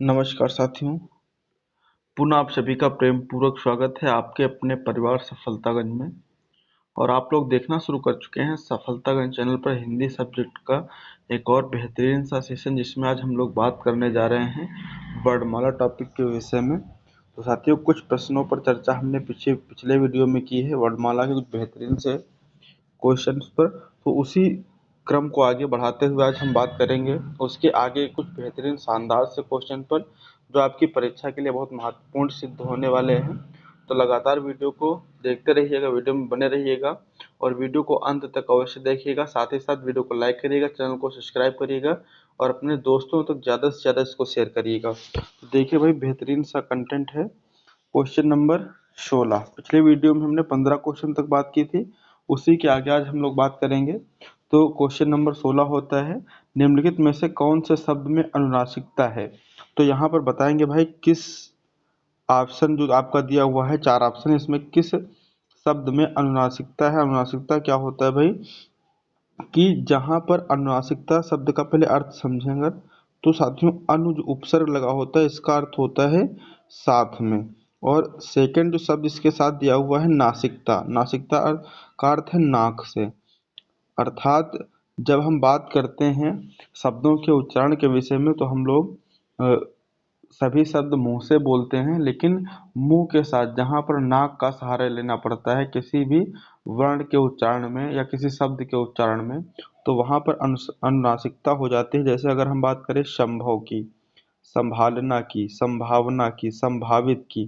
नमस्कार साथियों, पुनः आप सभी का प्रेम पूर्वक स्वागत है आपके अपने परिवार सफलतागंज में। और आप लोग देखना शुरू कर चुके हैं सफलतागंज चैनल पर हिंदी सब्जेक्ट का एक और बेहतरीन सा सेशन, जिसमें आज हम लोग बात करने जा रहे हैं वर्णमाला टॉपिक के विषय में। तो साथियों, कुछ प्रश्नों पर चर्चा हमने पिछले वीडियो में की है वर्णमाला के कुछ बेहतरीन से क्वेश्चंस पर। तो उसी क्रम को आगे बढ़ाते हुए आज हम बात करेंगे उसके आगे कुछ बेहतरीन शानदार से क्वेश्चन पर, जो आपकी परीक्षा के लिए बहुत महत्वपूर्ण सिद्ध होने वाले हैं। तो लगातार वीडियो को देखते रहिएगा, वीडियो में बने रहिएगा और वीडियो को अंत तक अवश्य देखिएगा। साथ ही साथ वीडियो को लाइक करिएगा, चैनल को सब्सक्राइब करिएगा और अपने दोस्तों तक ज़्यादा से ज़्यादा इसको शेयर करिएगा। तो देखिए भाई, बेहतरीन सा कंटेंट है। Question number 16। पिछले वीडियो में हमने 15 क्वेश्चन तक बात की थी, उसी के आगे आज हम लोग बात करेंगे। तो क्वेश्चन नंबर 16 होता है, निम्नलिखित में से कौन से शब्द में अनुनासिकता है। तो यहाँ पर बताएंगे भाई किस ऑप्शन जो आपका दिया हुआ है, 4 ऑप्शन, इसमें किस शब्द में अनुनासिकता है। अनुनासिकता क्या होता है भाई, कि जहाँ पर अनुनासिकता शब्द का पहले अर्थ समझेंगे तो साथियों, अनु जो उपसर्ग लगा होता है इसका अर्थ होता है साथ में। और सेकंड जो शब्द इसके साथ दिया हुआ है नासिकता, नासिकता का अर्थ है नाक से। अर्थात जब हम बात करते हैं शब्दों के उच्चारण के विषय में, तो हम लोग सभी शब्द मुंह से बोलते हैं, लेकिन मुंह के साथ जहाँ पर नाक का सहारा लेना पड़ता है किसी भी वर्ण के उच्चारण में या किसी शब्द के उच्चारण में, तो वहाँ पर अनुनासिकता हो जाती है। जैसे अगर हम बात करें संभव की, संभालना की, संभावना की, संभावित की,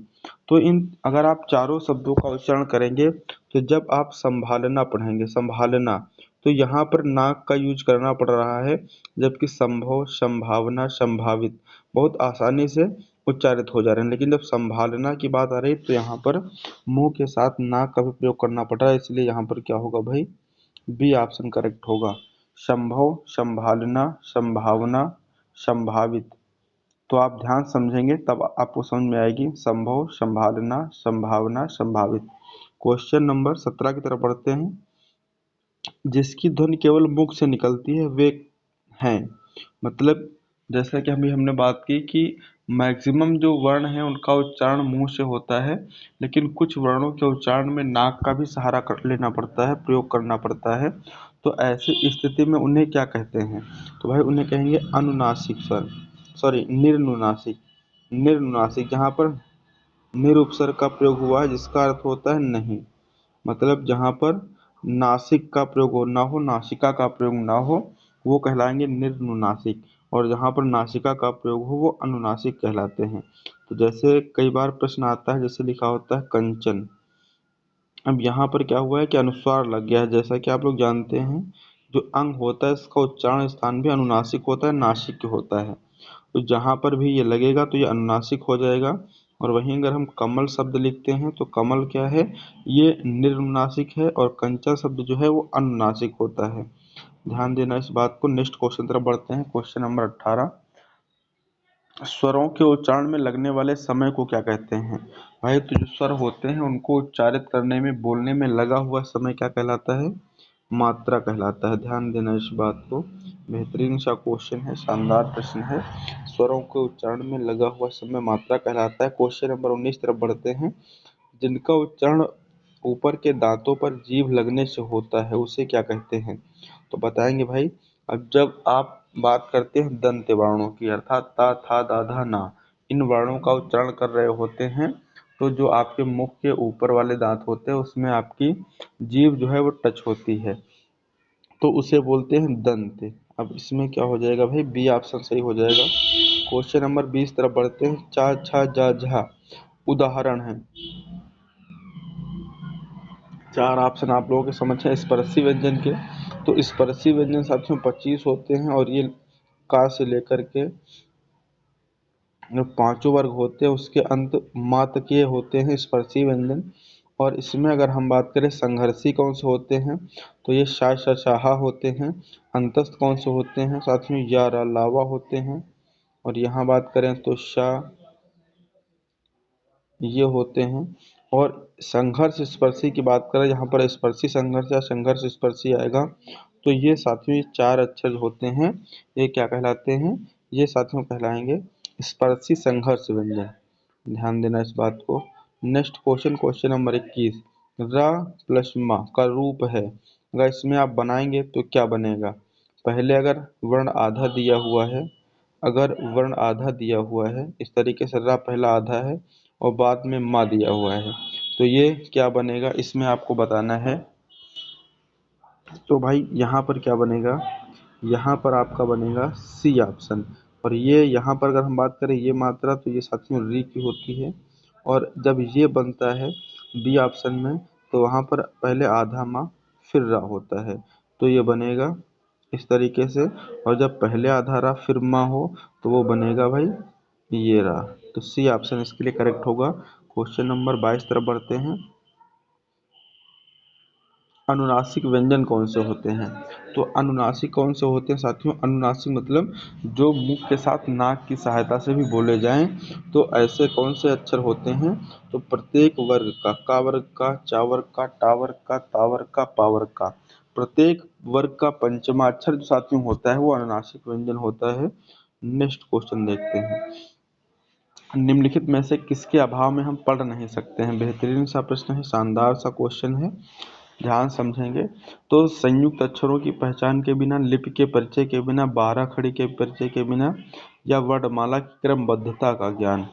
तो इन अगर आप चारों शब्दों का उच्चारण करेंगे, तो जब आप संभालना पढ़ेंगे, संभालना, तो यहाँ पर नाक का यूज करना पड़ रहा है, जबकि संभव, संभावना, संभावित बहुत आसानी से उच्चारित हो जा रहे हैं। लेकिन जब संभालना की बात आ रही है तो यहाँ पर मुंह के साथ नाक का भी प्रयोग करना पड़ रहा है, इसलिए यहाँ पर क्या होगा भाई, बी ऑप्शन करेक्ट होगा। संभव, संभालना, संभावना, संभावित। तो आप ध्यान समझेंगे तब आपको समझ में आएगी, संभव, संभालना, संभावना, संभावित। क्वेश्चन नंबर 17 की तरफ बढ़ते हैं। जिसकी ध्वनि केवल मुख से निकलती है वे हैं, मतलब जैसा कि हमने बात की कि मैक्सिमम जो वर्ण हैं उनका उच्चारण मुंह से होता है, लेकिन कुछ वर्णों के उच्चारण में नाक का भी सहारा कर लेना पड़ता है, प्रयोग करना पड़ता है। तो ऐसी स्थिति में उन्हें क्या कहते हैं, तो भाई उन्हें कहेंगे अनुनासिक स्वर, सॉरी निर्नुनासिक। निर्नुनासिक जहाँ पर निर उपसर्ग का प्रयोग हुआ है, जिसका अर्थ होता है नहीं, मतलब जहाँ पर नासिक का प्रयोग हो ना हो, नासिका का प्रयोग ना हो, वो कहलाएंगे निर्नुनासिक। और जहाँ पर नासिका का प्रयोग हो वो अनुनासिक कहलाते हैं। तो जैसे कई बार प्रश्न आता है, जैसे लिखा होता है कंचन, अब यहाँ पर क्या हुआ है कि अनुस्वार लग गया है। जैसा कि आप लोग जानते हैं, जो अंग होता है इसका उच्चारण स्थान भी अनुनासिक होता है, नासिक होता है। तो जहाँ पर भी ये लगेगा तो ये अनुनासिक हो जाएगा। और वहीं अगर हम कमल शब्द लिखते हैं तो कमल क्या है, ये निर्नुनासिक है, और कंचा शब्द जो है वो अनुनासिक होता है। ध्यान देना इस बात को। नेक्स्ट क्वेश्चन तरफ बढ़ते हैं, क्वेश्चन नंबर 18। स्वरों के उच्चारण में लगने वाले समय को क्या कहते हैं। भाई, तो जो स्वर होते हैं उनको उच्चारित करने में, बोलने में लगा हुआ समय क्या कहलाता है, मात्रा कहलाता है। ध्यान देना इस बात को, बेहतरीन सा क्वेश्चन है, शानदार प्रश्न है। स्वरों के उच्चारण में लगा हुआ समय मात्रा कहलाता है। क्वेश्चन नंबर 19 तरफ बढ़ते हैं। जिनका उच्चारण ऊपर के दांतों पर जीभ लगने से होता है उसे क्या कहते हैं। तो बताएंगे भाई, अब जब आप बात करते हैं दंत वर्णों की, अर्थात ता, था, दा, धा, ना, इन वर्णों का उच्चारण कर रहे होते हैं, तो जो आपके मुख के ऊपर वाले दांत होते हैं उसमें आपकी जीभ जो है वो टच होती है, तो उसे बोलते हैं दंत। अब इसमें क्या हो जाएगा भाई, बी ऑप्शन सही हो जाएगा। क्वेश्चन नंबर 20 तरफ बढ़ते हैं। चा, छा, जा, झा उदाहरण है। 4 ऑप्शन आप लोगों के समझ है स्पर्शी व्यंजन के। तो स्पर्शी व्यंजन साथियों 25 होते हैं, और ये का से लेकर के जो पांचों वर्ग होते हैं उसके अंत मा तक ये होते हैं स्पर्शी व्यंजन। और इसमें अगर हम बात करें संघर्षी कौन से होते हैं, तो ये शा, श, शाहा होते हैं। अंतस्थ कौन से होते हैं साथियों, या, रा, लावा होते हैं। और यहाँ बात करें तो शा, ये होते हैं। और संघर्ष स्पर्शी की बात करें, यहाँ पर स्पर्शी संघर्ष या संघर्ष स्पर्शी आएगा। तो ये साथियों 4 अक्षर होते हैं, ये क्या कहलाते हैं, ये साथियों कहलाएंगे स्पर्शी संघर्ष व्यंजन, ध्यान देना इस बात को। नेक्स्ट क्वेश्चन, क्वेश्चन नंबर 21, र प्लस म का रूप है, अगर इसमें आप बनाएंगे तो क्या बनेगा। पहले अगर वर्ण आधा दिया हुआ है, अगर वर्ण आधा दिया हुआ है इस तरीके से, रा पहला आधा है और बाद में मा दिया हुआ है, तो ये क्या बनेगा इसमें आपको बताना है। तो भाई यहाँ पर क्या बनेगा, यहाँ पर आपका बनेगा सी ऑप्शन। और ये यहाँ पर अगर हम बात करें ये मात्रा, तो ये साथियों री की होती है। और जब ये बनता है बी ऑप्शन में, तो वहाँ पर पहले आधा माँ फिर रा होता है, तो ये बनेगा इस तरीके से। और जब पहले आधा रा फिर माँ हो, तो वो बनेगा भाई ये रा। तो सी ऑप्शन इसके लिए करेक्ट होगा। क्वेश्चन नंबर 22 तरफ बढ़ते हैं। अनुनासिक व्यंजन कौन से होते हैं। तो अनुनासिक कौन से होते हैं साथियों, अनुनासिक मतलब जो मुख के साथ नाक की सहायता से भी बोले जाएं, तो ऐसे कौन से अक्षर होते हैं। तो प्रत्येक वर्ग का वर्ग का, चा वर्ग का, टा वर्ग का, ता वर्ग का, पा वर्ग का, प्रत्येक वर्ग का पंचमा अक्षर जो साथियों होता है वो अनुनासिक व्यंजन होता है। नेक्स्ट क्वेश्चन देखते हैं, निम्नलिखित में से किसके अभाव में हम पढ़ नहीं सकते हैं। बेहतरीन सा प्रश्न है, शानदार सा क्वेश्चन है, ध्यान समझेंगे। तो संयुक्त अक्षरों की पहचान के बिना, लिपि के परिचय के बिना, 12 खड़ी के परिचय के बिना, या वर्णमाला की क्रमबद्धता का ज्ञान।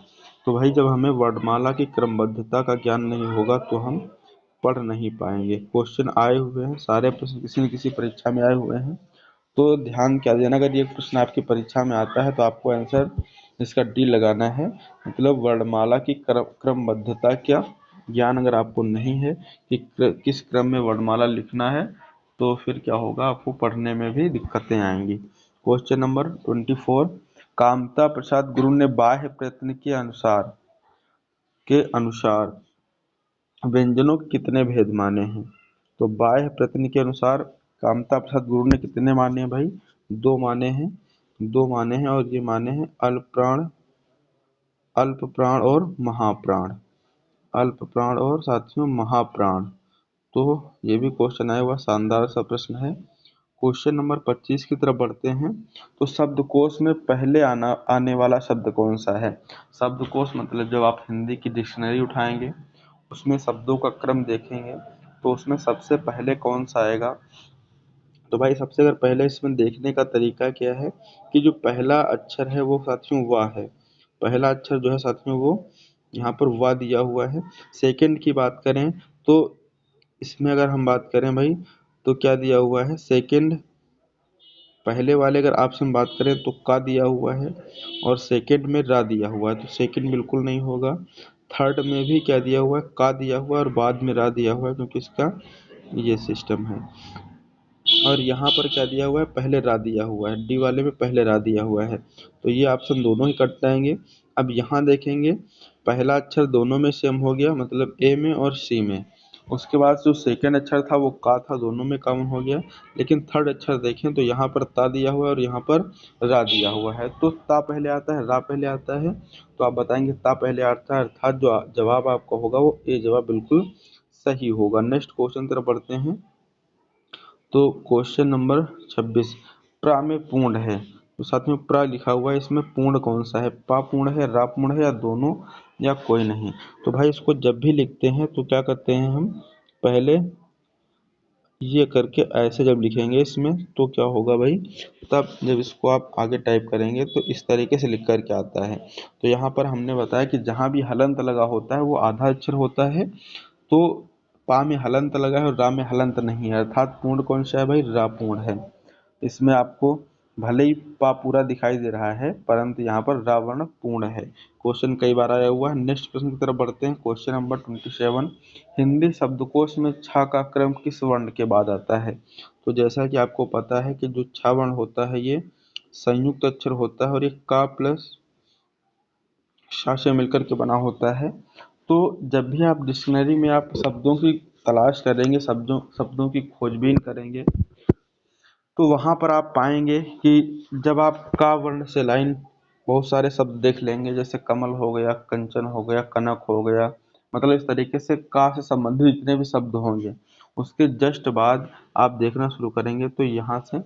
तो भाई जब हमें वर्णमाला की क्रमबद्धता का ज्ञान नहीं होगा तो हम पढ़ नहीं पाएंगे। क्वेश्चन आए हुए हैं, सारे प्रश्न किसी न किसी परीक्षा में आए हुए हैं, तो ध्यान क्या देना, अगर ये प्रश्न आपकी परीक्षा में आता है तो आपको आंसर इसका डी लगाना है। मतलब वर्णमाला की क्रमबद्धता क्या ज्ञान अगर आपको नहीं है कि किस क्रम में वर्णमाला लिखना है, तो फिर क्या होगा, आपको पढ़ने में भी दिक्कतें आएंगी। क्वेश्चन नंबर 24, कामता प्रसाद गुरु ने बाह्य प्रयत्न के अनुसार व्यंजनों के कितने भेद माने हैं। तो बाह्य प्रयत्न के अनुसार कामता प्रसाद गुरु ने कितने माने हैं भाई, दो माने हैं, दो माने हैं। और ये माने हैं अल्प प्राण, अल्प प्राण और महाप्राण, अल्प प्राण और साथियों महाप्राण। तो ये भी क्वेश्चन आया हुआ, शानदार सा प्रश्न है। क्वेश्चन नंबर 25 की तरफ बढ़ते हैं। तो शब्दकोश में पहले आने वाला शब्द कौन सा है। शब्दकोश मतलब जब आप हिंदी की डिक्शनरी उठाएंगे, उसमें शब्दों का क्रम देखेंगे, तो उसमें सबसे पहले कौन सा आएगा। तो भाई सबसे अगर पहले इसमें देखने का तरीका क्या है कि जो पहला अक्षर है वो साथियों वाह है, पहला अक्षर जो है साथियों वो यहाँ पर वाह दिया हुआ है। सेकंड की बात करें तो इसमें अगर हम बात करें भाई, तो क्या दिया हुआ है सेकंड, पहले वाले अगर आपसे हम बात करें तो का दिया हुआ है, और सेकंड में रा दिया हुआ है, तो सेकंड बिल्कुल नहीं होगा। थर्ड में भी क्या दिया हुआ है, का दिया हुआ है और बाद में रा दिया हुआ है, क्योंकि इसका ये सिस्टम है। और यहाँ पर क्या दिया हुआ है, पहले रा दिया हुआ है, डी वाले में पहले रा दिया हुआ है, तो ये ऑप्शन दोनों ही कट जाएंगे। अब यहाँ देखेंगे, पहला अक्षर दोनों में सेम हो गया, मतलब ए में और सी में। उसके बाद जो सेकंड अक्षर था वो का था, दोनों में कॉमन हो गया। लेकिन थर्ड अक्षर देखें तो यहाँ पर ता दिया हुआ है और यहाँ पर रा दिया हुआ है, तो ता पहले आता है, रा पहले आता है, तो आप बताएंगे ता पहले आता है, अर्थात जो जवाब आपका होगा वो ए जवाब बिल्कुल सही होगा। नेक्स्ट क्वेश्चन तरफ बढ़ते हैं। तो क्वेश्चन नंबर 26, प्रा में पूर्ण है, तो साथ में प्रा लिखा हुआ है, इसमें पूर्ण कौन सा है, पा पूर्ण है, रा पूर्ण है, या दोनों, या कोई नहीं। तो भाई इसको जब भी लिखते हैं तो क्या करते हैं हम, पहले ये करके ऐसे जब लिखेंगे इसमें तो क्या होगा भाई, तब जब इसको आप आगे टाइप करेंगे तो इस तरीके से लिख कर के आता है। तो यहाँ पर हमने बताया कि जहाँ भी हलंत लगा होता है वो आधा अक्षर होता है, तो पा में हलंत लगा है और रा में हलंत नहीं है, अर्थात पूर्ण कौन सा है भाई, रा पूर्ण है। इसमें आपको भले ही पा पूरा दिखाई दे रहा है परंतु यहाँ पर रा वर्ण पूर्ण है। क्वेश्चन कई बार आया हुआ है। नेक्स्ट प्रश्न की तरफ बढ़ते हैं। क्वेश्चन नंबर 27, हिंदी शब्दकोश में छ का क्रम किस वर्ण के बाद आता है। तो जैसा कि आपको पता है कि जो छ वर्ण होता है ये संयुक्त अक्षर होता है और ये का प्लस श से मिलकर के बना होता है। तो जब भी आप डिक्शनरी में आप शब्दों की तलाश करेंगे, शब्दों की खोजबीन करेंगे, तो वहाँ पर आप पाएंगे कि जब आप का वर्ण से लाइन बहुत सारे शब्द देख लेंगे, जैसे कमल हो गया, कंचन हो गया, कनक हो गया, मतलब इस तरीके से का से संबंधित जितने भी शब्द होंगे, उसके जस्ट बाद आप देखना शुरू करेंगे तो यहाँ से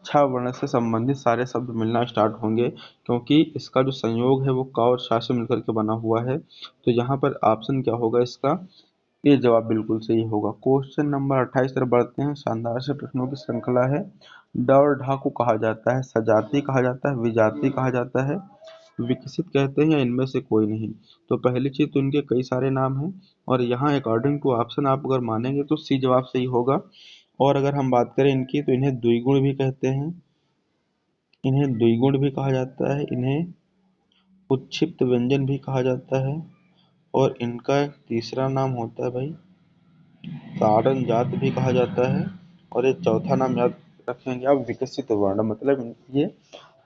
छ वर्ण से संबंधित सारे शब्द मिलना स्टार्ट होंगे, क्योंकि इसका जो संयोग है वो क और श से मिलकर के बना हुआ है। तो यहाँ पर ऑप्शन क्या होगा इसका, ये जवाब बिल्कुल सही होगा। क्वेश्चन नंबर 28 तरफ बढ़ते हैं। शानदार से प्रश्नों की श्रृंखला है। ड और ढ को कहा जाता है सजाति, कहा जाता है विजाति, कहा जाता है विकसित कहते हैं, या इनमें से कोई नहीं। तो पहली चीज तो इनके कई सारे नाम हैं, और यहाँ अकॉर्डिंग टू ऑप्शन आप अगर मानेंगे तो सी जवाब सही होगा। और अगर हम बात करें इनकी, तो इन्हें द्विगुण भी कहते हैं, इन्हें द्विगुण भी कहा जाता है, इन्हें उच्छिप्त व्यंजन भी कहा जाता है, और इनका एक तीसरा नाम होता है भाई ताड़न जात भी कहा जाता है, और एक चौथा नाम याद रखेंगे आप विकसित वर्ण। मतलब ये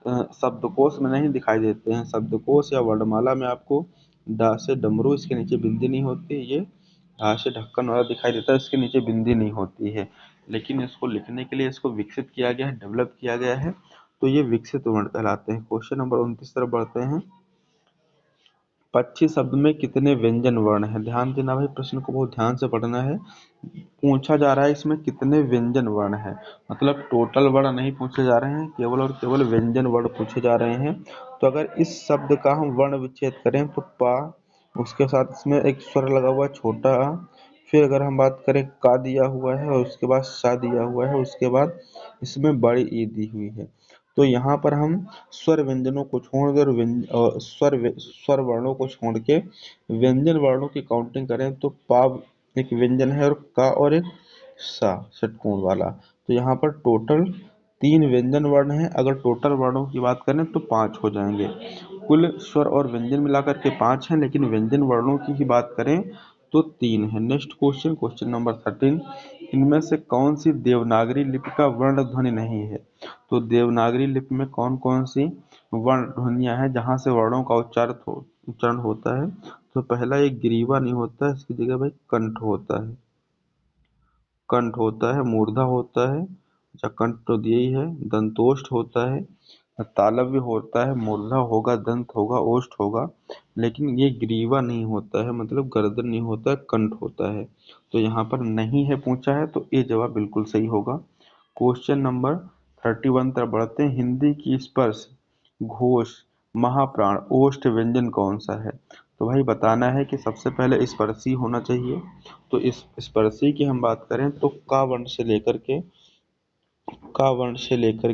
शब्दकोश में नहीं दिखाई देते हैं। शब्दकोश या वर्णमाला में आपको डा से डमरू, इसके नीचे बिंदी नहीं होती। ये ढा से ढक्कन वाला दिखाई देता है, इसके नीचे बिंदी नहीं होती है। लेकिन इसको लिखने के लिए इसको विकसित किया गया है, डेवलप किया गया है, तो ये विकसित वर्ण कहलाते हैं। क्वेश्चन नंबर 29 तरफ बढ़ते हैं। पक्षी शब्द में कितने व्यंजन वर्ण हैं? ध्यान देना भाई, प्रश्न को बहुत ध्यान से पढ़ना है। पूछा जा रहा है इसमें कितने व्यंजन वर्ण हैं, मतलब टोटल वर्ण नहीं पूछे जा रहे हैं, केवल और केवल व्यंजन वर्ण पूछे जा रहे हैं। तो अगर इस शब्द का हम वर्ण विच्छेद करें तो पा, उसके साथ इसमें एक स्वर लगा हुआ है छोटा आ, फिर अगर हम बात करें का दिया हुआ है, और उसके बाद सा दिया हुआ है, उसके बाद इसमें बड़ी ई दी हुई है। तो यहाँ पर हम स्वर व्यंजनों को छोड़कर स्वर वर्णों को छोड़ के व्यंजन वर्णों की काउंटिंग करें तो पा एक व्यंजन है, और का और एक सा षटकोण वाला। तो यहाँ पर टोटल 3 व्यंजन वर्ण हैं। अगर टोटल वर्णों की बात करें तो 5 हो जाएंगे। कुल स्वर और व्यंजन मिलाकर के 5 हैं, लेकिन व्यंजन वर्णों की ही बात करें तो 3 है। Next question, question number 13। इनमें से कौन सी देवनागरी लिपि का वर्ण ध्वनि नहीं है? तो देवनागरी लिपि में कौन कौन सी वर्ण ध्वनियां हैं जहां से वर्णों का उच्चारण होता है? तो पहला, एक ग्रीवा नहीं होता है, इसकी जगह भाई कंठ होता है। कंठ होता है, मूर्धा होता है, अच्छा कंठ तो दिया ही है, दंतोष्ठ होता है, तालव्य होता है, मूर्धा होगा, दंत होगा, ओष्ठ होगा, लेकिन ये ग्रीवा नहीं होता है, मतलब गर्दन नहीं होता है, कंठ होता है। तो यहाँ पर नहीं है पूछा है, तो ये जवाब बिल्कुल सही होगा। क्वेश्चन नंबर 31 तरफ बढ़ते हैं। हिंदी की स्पर्श, घोष, महाप्राण, ओष्ठ व्यंजन कौन सा है? तो भाई बताना है कि सबसे पहले स्पर्शी होना चाहिए। तो इस स्पर्शी की हम बात करें तो का वर्ण से लेकर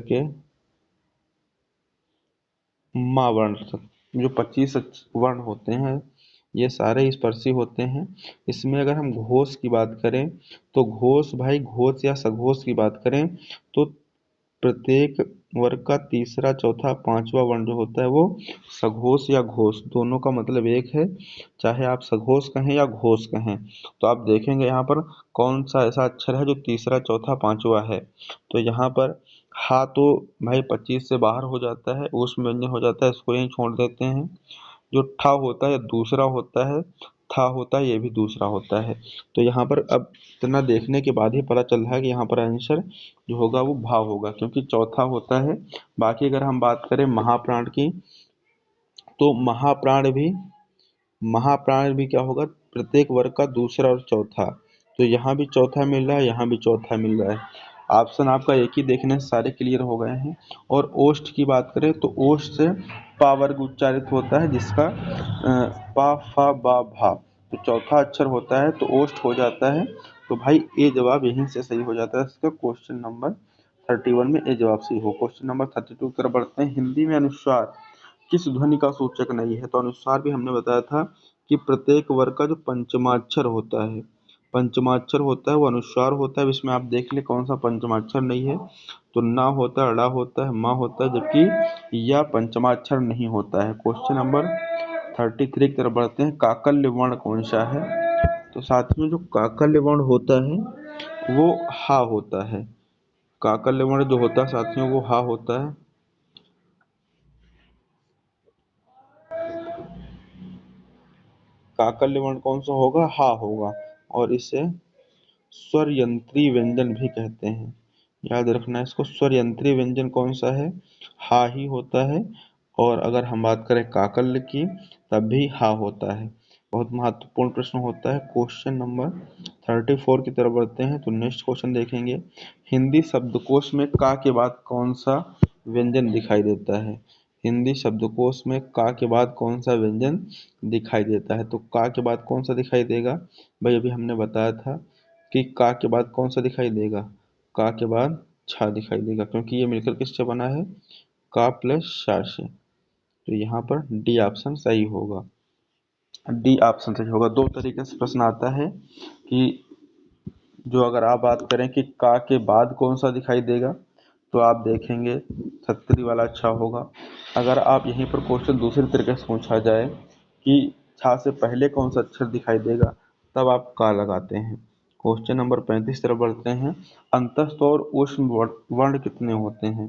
के माँ वर्ण तक जो 25 वर्ण होते हैं, ये सारे स्पर्शी होते हैं। इसमें अगर हम घोष की बात करें तो घोष भाई, घोष या सघोष की बात करें तो प्रत्येक वर्ग का तीसरा, चौथा, पांचवा वर्ण जो होता है वो सघोष या घोष दोनों का मतलब एक है, चाहे आप सघोष कहें या घोष कहें। तो आप देखेंगे यहाँ पर कौन सा ऐसा अक्षर है जो तीसरा, चौथा, पांचवा है। तो यहाँ पर हा तो भाई 25 से बाहर हो जाता है, ऊष्म व्यंजन हो जाता है, इसको यहीं छोड़ देते हैं। जो ठा होता है दूसरा होता है, था होता है ये भी दूसरा होता है। तो यहाँ पर अब इतना देखने के बाद ही पता चल रहा है कि यहाँ पर आंसर जो होगा वो भाव होगा, क्योंकि चौथा होता है। बाकी अगर हम बात करें महाप्राण की, तो महाप्राण भी क्या होगा, प्रत्येक वर्ग का दूसरा और चौथा। तो यहाँ भी चौथा मिल रहा है, यहाँ भी चौथा मिल रहा है। ऑप्शन आपका एक ही देखने से सारे क्लियर हो गए हैं। और ओष्ठ की बात करें तो ओष्ठ से पा वर्ग उच्चारित होता है, जिसका पा फा बा भा, तो चौथा अक्षर होता है, तो ओष्ठ हो जाता है। तो भाई ये जवाब यहीं से सही हो जाता है इसका। क्वेश्चन नंबर 31 में ये जवाब सही हो। क्वेश्चन नंबर 32 की तरफ बढ़ते हैं। हिंदी में अनुस्वार किस ध्वनि का सूचक नहीं है? तो अनुस्वार भी हमने बताया था कि प्रत्येक वर्ग का जो पंचमाक्षर होता है, पंचमाक्षर होता है वो अनुस्वार होता है। इसमें आप देख ले कौन सा पंचमाक्षर नहीं है, तो ना होता है, अड़ा होता है, माँ होता है, जबकि यह पंचमाक्षर नहीं होता है। क्वेश्चन नंबर 33 की तरफ बढ़ते हैं। काकल्य वर्ण कौन सा है? तो साथियों जो काकल्य वर्ण होता है वो हा होता है। काकल्य वर्ण जो होता है साथियों वो हा होता है। काकल्य वर्ण कौन सा होगा? हा होगा। और इसे स्वर यंत्री व्यंजन भी कहते हैं, याद रखना इसको। स्वर यंत्री व्यंजन कौन सा है? हा ही होता है। और अगर हम बात करें काकल्य की, तब भी हा होता है। बहुत महत्वपूर्ण प्रश्न होता है। क्वेश्चन नंबर 34 की तरफ बढ़ते हैं। तो नेक्स्ट क्वेश्चन देखेंगे, हिंदी शब्दकोश में का के बाद कौन सा व्यंजन दिखाई देता है। हिंदी शब्दकोश में का के बाद कौन सा व्यंजन दिखाई देता है। तो का के बाद कौन सा दिखाई देगा भाई, अभी हमने बताया था कि का के बाद कौन सा दिखाई देगा, का के बाद छा दिखाई देगा, क्योंकि ये मिलकर किससे बना है, का प्लस शा से। तो यहाँ पर डी ऑप्शन सही होगा, डी ऑप्शन सही होगा। दो तरीके से प्रश्न आता है कि जो अगर आप बात करें कि का के बाद कौन सा दिखाई देगा, तो आप देखेंगे छतरी वाला अच्छा होगा। अगर आप यहीं पर क्वेश्चन दूसरे तरीके से पूछा जाए कि छा से पहले कौन सा अक्षर दिखाई देगा, तब आप का लगाते हैं। क्वेश्चन नंबर 35 तरफ बढ़ते हैं। अंतस्थ और ऊष्म वर्ण कितने होते हैं।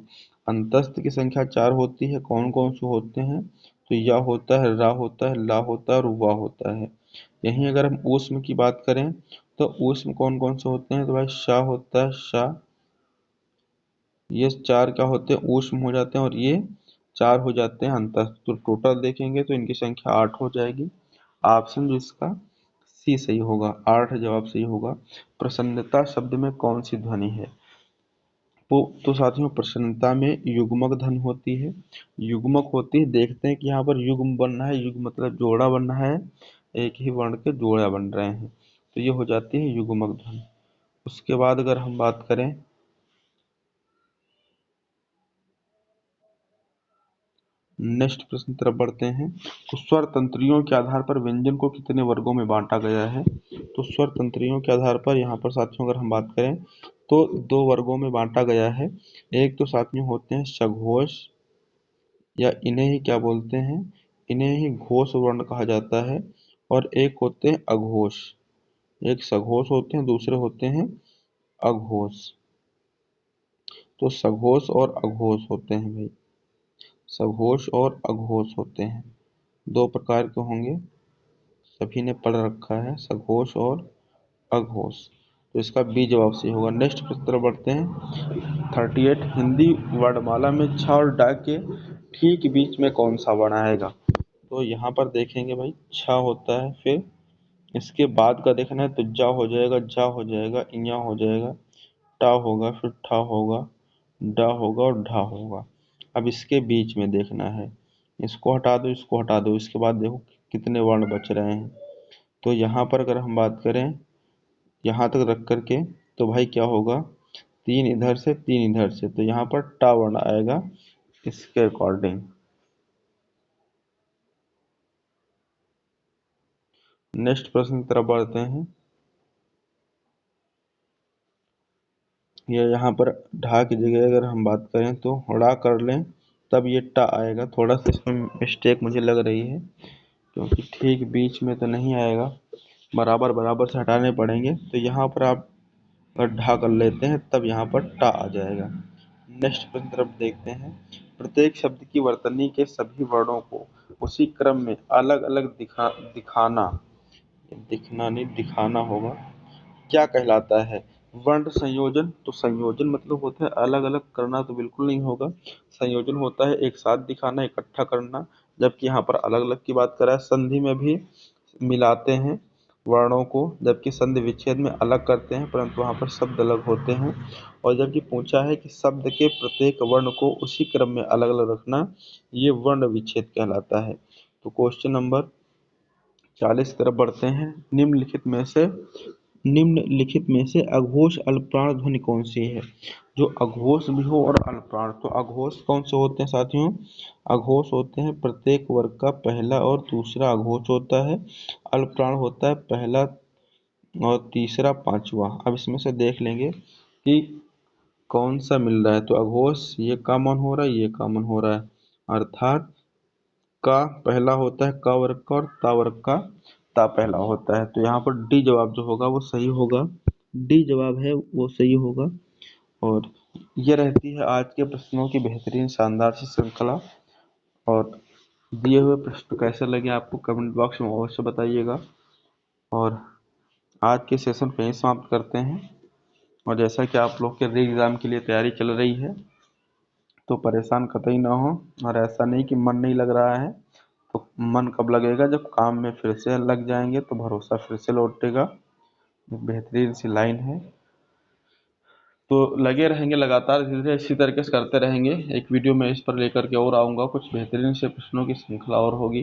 अंतस्थ की संख्या 4 होती है। कौन कौन से होते हैं, तो या होता है, रा होता है, ला होता है और वा होता है। यहीं अगर हम ऊष्म की बात करें तो ऊष्म कौन कौन से होते हैं, तो भाई शा होता है, शा, ये 4 क्या होते हैं, ऊष्म हो जाते हैं, और ये 4 हो जाते हैं अंतस्थ। तो टोटल देखेंगे तो इनकी संख्या 8 हो जाएगी। ऑप्शन जो इसका सी सही होगा, 8 जवाब सही होगा। प्रसन्नता शब्द में कौन सी ध्वनि है। तो साथियों, प्रसन्नता में युग्मक ध्वनि होती है, युग्मक होती है। देखते हैं कि यहाँ पर युग्म बनना है, युग्म मतलब जोड़ा बनना है, एक ही वर्ण के जोड़ा बन रहे हैं, तो ये हो जाती है युग्मक ध्वनि। उसके बाद अगर हम बात करें, नेक्स्ट प्रश्न तरफ बढ़ते हैं। तो स्वर तंत्रियों के आधार पर व्यंजन को कितने वर्गों में बांटा गया है। तो स्वर तंत्रियों के आधार पर यहाँ पर साथियों अगर हम बात करें तो दो वर्गों में बांटा गया है। एक तो साथियों होते हैं सघोष, या इन्हें ही क्या बोलते हैं, इन्हें ही घोष वर्ण कहा जाता है। और एक होते हैं अघोष, एक सघोष होते हैं, दूसरे होते हैं अघोष। तो सघोष और अघोष होते हैं भाई, सघोष और अघोष होते हैं, दो प्रकार के होंगे, सभी ने पढ़ रखा है, सघोष और अघोष। तो इसका बी जवाब सही होगा। नेक्स्ट प्रश्न तरफ बढ़ते हैं। 38, हिंदी वर्णमाला में छ और ड के ठीक बीच में कौन सा वर्ण आएगा। तो यहाँ पर देखेंगे भाई, छ होता है, फिर इसके बाद का देखना है तो जा हो जाएगा, जा हो जाएगा, इया हो जाएगा, टा होगा, फिर ठा होगा, डा होगा और ढा होगा। अब इसके बीच में देखना है, इसको हटा दो, इसको हटा दो, इसके बाद देखो कितने वर्ण बच रहे हैं। तो यहाँ पर अगर हम बात करें यहाँ तक रख करके, तो भाई क्या होगा, 3 इधर से 3 इधर से, तो यहाँ पर टा वर्ण आएगा इसके अकॉर्डिंग। नेक्स्ट प्रश्न की तरफ बढ़ते हैं। ये यहाँ पर ढा की जगह अगर हम बात करें तो ड़ा कर लें, तब ये टा आएगा। थोड़ा सा इसमें मिस्टेक मुझे लग रही है, क्योंकि ठीक बीच में तो नहीं आएगा, बराबर बराबर से हटाने पड़ेंगे। तो यहाँ पर आप अगर ढा कर लेते हैं तब यहाँ पर टा आ जाएगा। नेक्स्ट प्रश्न तरफ देखते हैं। प्रत्येक शब्द की वर्तनी के सभी वर्णों को उसी क्रम में अलग अलग दिखाना, दिखना नहीं दिखाना होगा, क्या कहलाता है। वर्ण संयोजन। तो संयोजन मतलब होता है अलग अलग करना, तो बिल्कुल नहीं होगा। संयोजन होता है एक साथ दिखाना, इकट्ठा करना, जबकि यहाँ पर अलग अलग की बात करा है। संधि में भी मिलाते हैं वर्णों को, जबकि संधि विच्छेद में अलग करते हैं, परंतु वहाँ पर शब्द अलग होते हैं। और जबकि पूछा है कि शब्द के प्रत्येक वर्ण को उसी क्रम में अलग अलग रखना, ये वर्ण विच्छेद कहलाता है। तो क्वेश्चन नंबर 40 की तरफ बढ़ते हैं। निम्नलिखित में से अघोष अल्पप्राण ध्वनि कौन सी है। जो अघोष भी हो और अल्पप्राण, तो अघोष कौन से होते हैं साथियों, अघोष होते हैं प्रत्येक वर्ग का पहला और दूसरा अघोष होता है। अल्पप्राण होता है पहला और तीसरा पांचवा। अब इसमें से देख लेंगे कि कौन सा मिल रहा है। तो अघोष ये कॉमन हो रहा है, ये कॉमन हो रहा है, अर्थात का पहला होता है क वर्ग का, और ता वर्ग का ता पहला होता है। तो यहाँ पर डी जवाब जो होगा वो सही होगा, डी जवाब है वो सही होगा। और ये रहती है आज के प्रश्नों की बेहतरीन शानदार सी श्रृंखला। और दिए हुए प्रश्न कैसे लगे आपको कमेंट बॉक्स में अवश्य बताइएगा। और आज के सेशन पे ही समाप्त करते हैं। और जैसा कि आप लोग के री एग्ज़ाम के लिए तैयारी चल रही है, तो परेशान कतई ना हो। और ऐसा नहीं कि मन नहीं लग रहा है, तो मन कब लगेगा, जब काम में फिर से लग जाएंगे तो भरोसा फिर से लौटेगा। बेहतरीन सी लाइन है। तो लगे रहेंगे लगातार, धीरे धीरे इसी तरीके से करते रहेंगे। एक वीडियो में इस पर लेकर के और आऊँगा, कुछ बेहतरीन से प्रश्नों की श्रृंखला और होगी।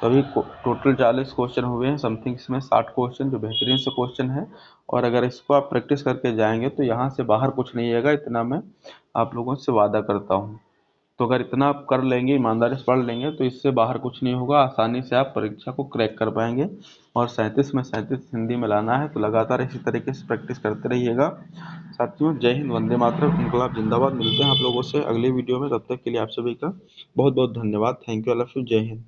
तो अभी टोटल 40 क्वेश्चन हुए हैं समथिंग, इसमें 60 क्वेश्चन जो बेहतरीन से क्वेश्चन है। और अगर इसको आप प्रैक्टिस करके जाएंगे तो यहाँ से बाहर कुछ नहीं आएगा, इतना मैं आप लोगों से वादा करता हूँ। तो अगर इतना आप कर लेंगे, ईमानदारी से पढ़ लेंगे, तो इससे बाहर कुछ नहीं होगा, आसानी से आप परीक्षा को क्रैक कर पाएंगे। और 37 में 37 हिंदी में लाना है, तो लगातार इसी तरीके से प्रैक्टिस करते रहिएगा। साथियों, जय हिंद, वंदे मातरम, इनकलाब जिंदाबाद। मिलते हैं आप लोगों से अगले वीडियो में, तब तक के लिए आप सभी का बहुत बहुत धन्यवाद। Thank you, I love you, जय हिंद।